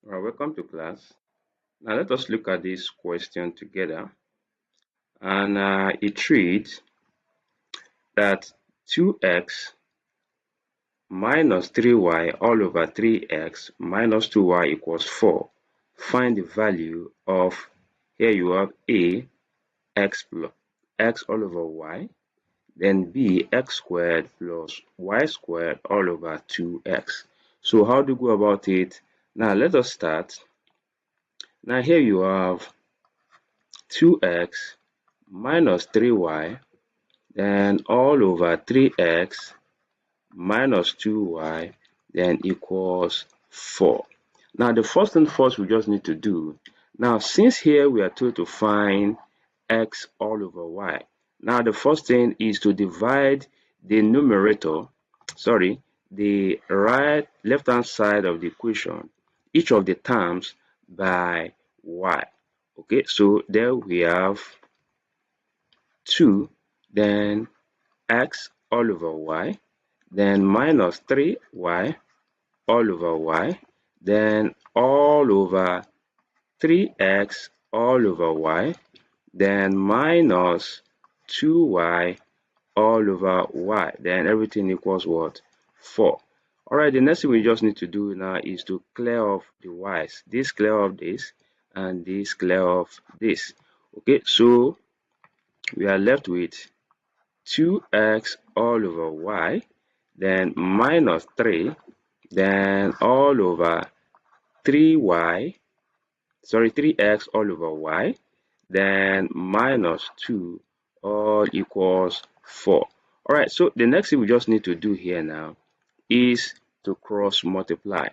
Welcome to class. Now let us look at this question together. And it reads that 2x minus 3y all over 3x minus 2y equals 4. Find the value of, here you have A, x plus x all over y, then B, x squared plus y squared all over 2x. So how do you go about it? Now let us start. Now here you have 2x minus 3y, then all over 3x minus 2y, then equals 4. Now the first thing first we just need to do, now since here we are told to find x all over y, now the first thing is to divide the numerator, the left hand side of the equation, each of the terms by y. Okay, so there we have 2, then x all over y, then minus 3y all over y, then all over 3x all over y, then minus 2y all over y, then everything equals what? 4. Alright, the next thing we just need to do now is to clear off the y's. This clear off this, and this clear off this. Okay, so we are left with 2x all over y, then minus 3, then all over 3x all over y, then minus 2 all equals 4. Alright, so the next thing we just need to do here now is to cross multiply.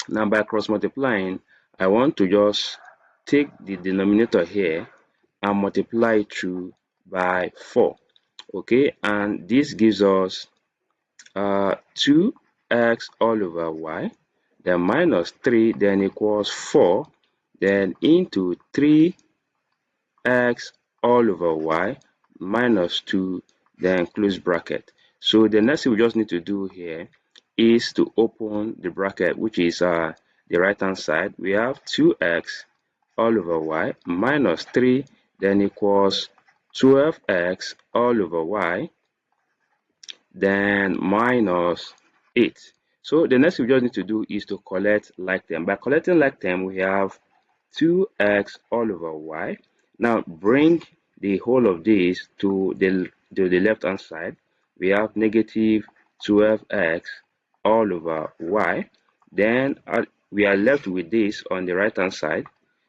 Now by cross multiplying, I want to just take the denominator here and multiply it through by 4. Okay, and this gives us 2x all over y, then minus 3, then equals 4, then into 3x all over y minus 2, then close bracket. So the next thing we just need to do here is to open the bracket, which is the right hand side. We have 2x all over y minus 3, then equals 12x all over y, then minus 8. So the next thing we just need to do is to collect like term. By collecting like term, we have 2x all over y. Now bring the whole of this to the left hand side. We have negative 12x all over y. Then we are left with this on the right hand side.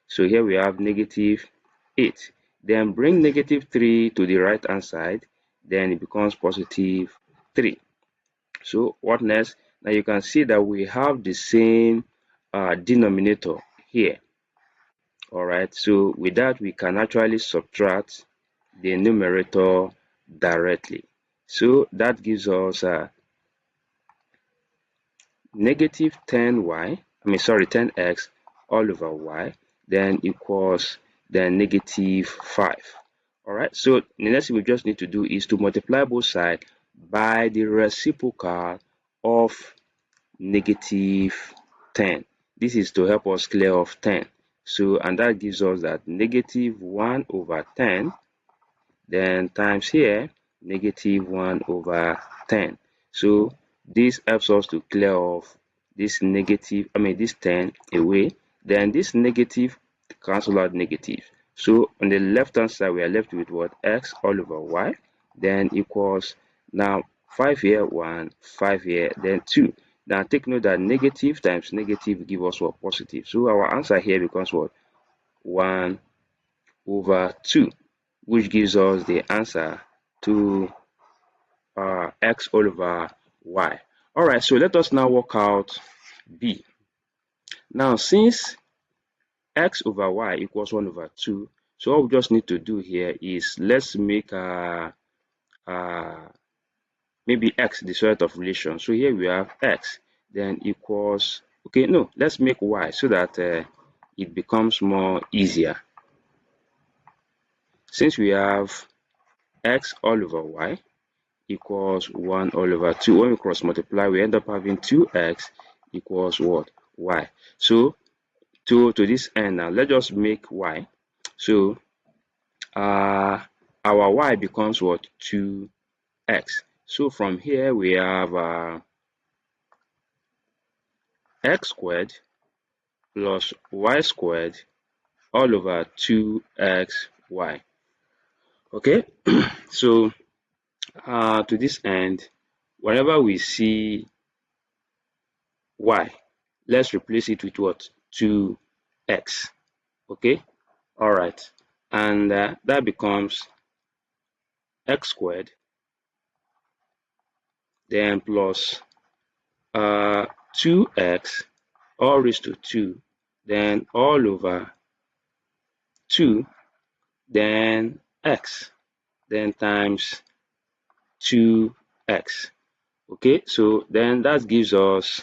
So here we have negative 8. Then bring negative 3 to the right hand side. Then it becomes positive 3. So what next? Now you can see that we have the same denominator here. Alright, so with that we can actually subtract the numerator directly. So that gives us negative 10x all over y, then equals then negative 5. Alright, so the next thing we just need to do is to multiply both sides by the reciprocal of negative 10. This is to help us clear off 10. So, and that gives us that negative 1 over 10, then times here, negative 1 over 10. So, this helps us to clear off this this 10 away. Then this negative cancel out negative. So, on the left hand side, we are left with what? X all over y, then equals, now 5 here, 1, 5 here, then 2. Now take note that negative times negative give us what? Positive. So our answer here becomes what? 1 over 2, which gives us the answer to x all over y. Alright, so let us now work out b. Now since x over y equals 1 over 2, so all we just need to do here is let's make maybe x the sort of relation. So here we have x, then equals, okay, no, let's make y so that it becomes more easier. Since we have x all over y equals 1 all over 2, when we cross multiply, we end up having 2x equals what? Y. So to this end now, let's just make y. So our y becomes what? 2x. So from here we have x squared plus y squared all over 2xy. Okay, so to this end, whenever we see y, let's replace it with what? 2x. Okay, all right, and that becomes x squared then plus 2x all raised to 2 then all over 2 then x then times 2x. Okay, so then that gives us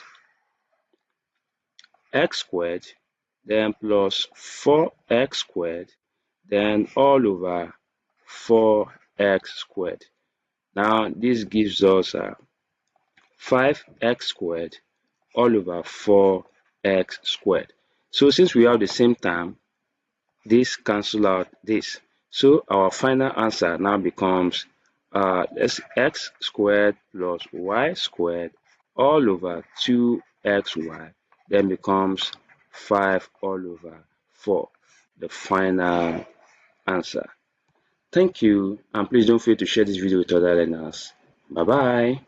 x squared then plus 4x squared then all over 4x squared. Now this gives us 5x squared all over 4x squared. So since we have the same term, this cancel out this. So our final answer now becomes x squared plus y squared all over 2xy, then becomes 5 all over 4, the final answer. Thank you, and please don't forget to share this video with other learners. Bye bye.